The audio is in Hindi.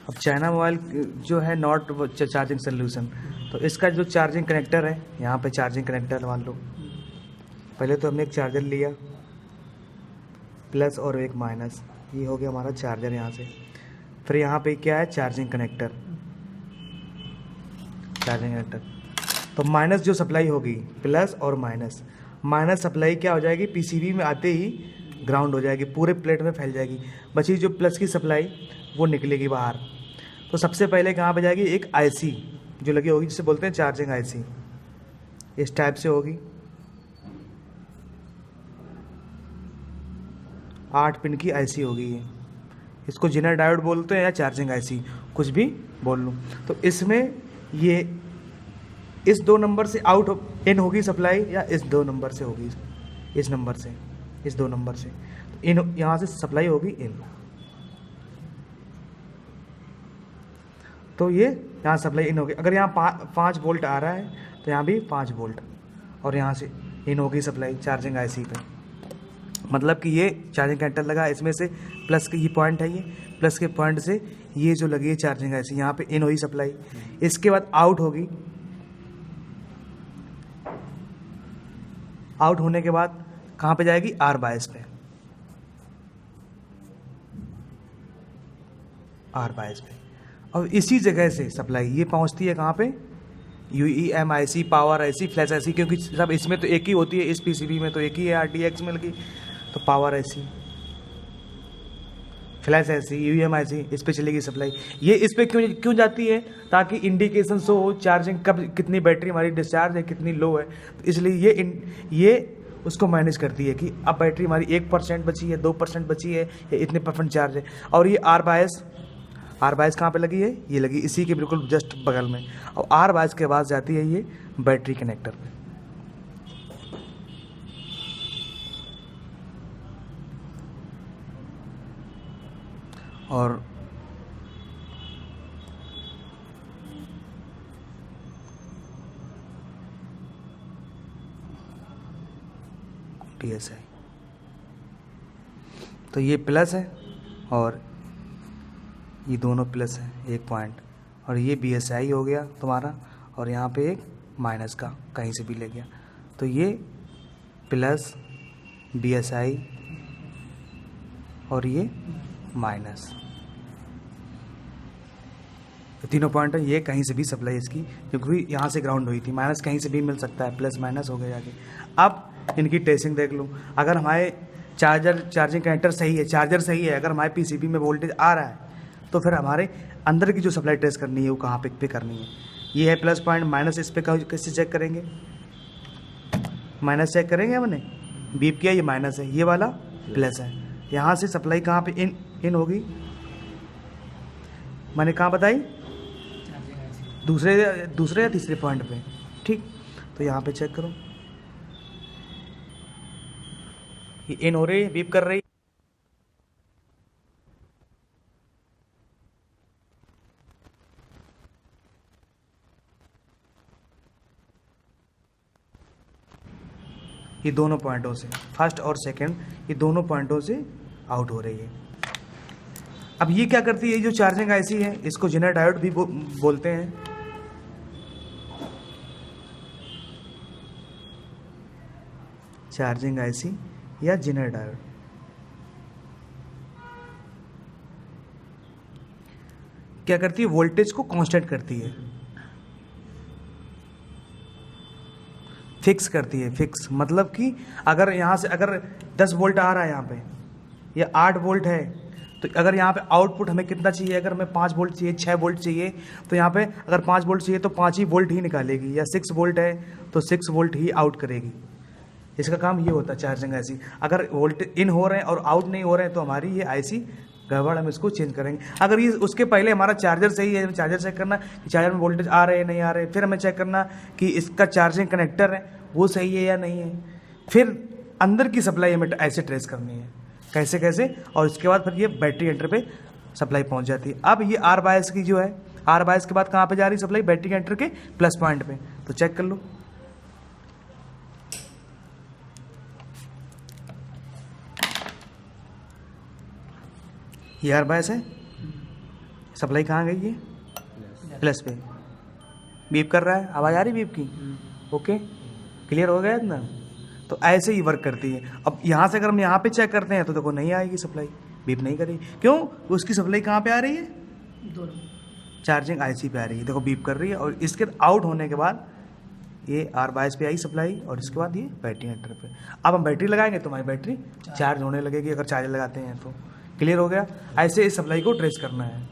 अब चाइना मोबाइल जो है नॉट चार्जिंग सोल्यूशन, तो इसका जो चार्जिंग कनेक्टर है, यहाँ पे चार्जिंग कनेक्टर मान लो, पहले तो हमने एक चार्जर लिया प्लस और एक माइनस, ये हो गया हमारा चार्जर यहाँ से। फिर यहाँ पे क्या है, चार्जिंग कनेक्टर, चार्जिंग कनेक्टर। तो माइनस जो सप्लाई होगी, प्लस और माइनस, माइनस सप्लाई क्या हो जाएगी, पीसीबी में आते ही ग्राउंड हो जाएगी, पूरे प्लेट में फैल जाएगी। बची जो प्लस की सप्लाई वो निकलेगी बाहर। तो सबसे पहले कहाँ पे जाएगी, एक आईसी जो लगी होगी, जिसे बोलते हैं चार्जिंग आईसी, इस टाइप से होगी। 8 पिन की आईसी होगी ये, इसको जिनर डायोड बोलते हैं या चार्जिंग आईसी, कुछ भी बोल लूँ। तो इसमें ये इस 2 नंबर से आउट इन होगी सप्लाई, या इस 2 नंबर से होगी, इस नंबर से, इस 2 नंबर से इन, यहाँ से सप्लाई होगी इन। तो ये यहाँ सप्लाई इन होगी। अगर यहाँ 5 वोल्ट आ रहा है तो यहाँ भी 5 वोल्ट, और यहाँ से इन होगी सप्लाई चार्जिंग आईसी पे। मतलब कि ये चार्जिंग कनेक्टर लगा, इसमें से प्लस के ये पॉइंट है, ये प्लस के पॉइंट से ये जो लगी है चार्जिंग आईसी, यहाँ पे इन हुई सप्लाई। इसके बाद आउट होगी, आउट होने के बाद कहाँ पे जाएगी, आर बायस पे, आर बायस पे। और इसी जगह से सप्लाई ये पहुँचती है कहाँ पे, UEM IC, power IC, flash IC, क्योंकि सब इसमें तो एक ही होती है, इस पीसीबी में तो एक ही है RTX में लगी, तो power IC, flash IC, UEM IC, इस पे चलेगी सप्लाई। ये इस पे क्यों जाती है, ताकि इंडिकेशन शो हो चार्जिंग कब, कितनी बैटरी हमारी डिस्चार्ज है, कितनी लो है। तो इसलिए ये उसको मैनेज करती है कि अब बैटरी हमारी 1% बची है, 2% बची है, या इतने % चार्ज है। और ये आर बायस कहाँ पे लगी है, ये लगी इसी के बिल्कुल जस्ट बगल में, और आर बायस के बाद जाती है ये बैटरी कनेक्टर पे। और PSI, तो ये प्लस है और ये दोनों प्लस है, एक पॉइंट, और ये BSI हो गया तुम्हारा, और यहाँ पे एक माइनस का कहीं से भी ले गया, तो ये प्लस BSI और ये माइनस, तो तीनों पॉइंट है। ये कहीं से भी सप्लाई इसकी, क्योंकि यहाँ से ग्राउंड हुई थी, माइनस कहीं से भी मिल सकता है, प्लस माइनस हो गया आगे। अब इनकी टेस्टिंग देख लो, अगर हमारे चार्जिंग कनेक्टर सही है, चार्जर सही है, अगर हमारे पीसीबी में वोल्टेज आ रहा है, तो फिर हमारे अंदर की जो सप्लाई टेस्ट करनी है वो कहाँ पे करनी है। ये है प्लस पॉइंट, माइनस इस पे कैसे चेक करेंगे, माइनस चेक करेंगे हमने, बीप किया, ये माइनस है, ये वाला प्लस है। यहाँ से सप्लाई कहाँ पे इन होगी, मैंने कहाँ बताई, दूसरे या तीसरे पॉइंट पे, ठीक। तो यहाँ पे चेक करो, ये इन हो रही है, बीप कर रही है, ये दोनों पॉइंटों से, फर्स्ट और सेकंड, ये दोनों पॉइंटों से आउट हो रही है। अब ये क्या करती है, जो चार्जिंग आईसी है, इसको जिनर डायोड भी बोलते हैं। चार्जिंग आईसी या जिनर डायोड क्या करती है, वोल्टेज को कांस्टेंट करती है, फिक्स करती है। फिक्स मतलब कि अगर यहाँ से अगर 10 वोल्ट आ रहा है यहाँ पे, या 8 वोल्ट है, तो अगर यहाँ पे आउटपुट हमें कितना चाहिए, अगर हमें 5 वोल्ट चाहिए, 6 वोल्ट चाहिए, तो यहाँ पे अगर 5 वोल्ट चाहिए तो 5 ही वोल्ट ही निकालेगी, या 6 वोल्ट है तो 6 वोल्ट ही आउट करेगी। इसका काम ये होता है चार्जिंग आईसी। अगर वोल्ट इन हो रहे हैं और आउट नहीं हो रहे हैं तो हमारी ये आईसी गड़बड़, हम इसको चेंज करेंगे। अगर ये उसके पहले हमारा चार्जर सही है, चार्जर चेक करना कि चार्जर में वोल्टेज आ रहे हैं नहीं आ रहे, फिर हमें चेक करना कि इसका चार्जिंग कनेक्टर है वो सही है या नहीं है, फिर अंदर की सप्लाई हमें ऐसे ट्रेस करनी है, कैसे कैसे, और उसके बाद फिर ये बैटरी एंटर पे सप्लाई पहुंच जाती है। अब ये आर बायस की जो है, आर बायस के बाद कहाँ पे जा रही सप्लाई, बैटरी एंटर के प्लस पॉइंट पे, तो चेक कर लो। ये आर बायस है, सप्लाई कहाँ गई है? प्लस पे। बीप कर रहा है, आवाज़ आ रही बीप की? ओके, क्लियर हो गया इतना? तो ऐसे ही वर्क करती है। अब यहाँ से अगर हम यहाँ पे चेक करते हैं तो देखो नहीं आएगी सप्लाई, बीप नहीं करेगी। क्यों? उसकी सप्लाई कहाँ पे आ रही है? चार्जिंग आईसी पे आ रही है, देखो बीप कर रही है। और इसके आउट होने के बाद ये R22 पे आई सप्लाई और इसके बाद ये बैटरी हीटर पे। अब हम बैटरी लगाएंगे तो हमारी बैटरी चार्ज होने लगेगी, अगर चार्जर लगाते हैं तो। क्लियर हो गया? ऐसे इस सप्लाई को ट्रेस करना है।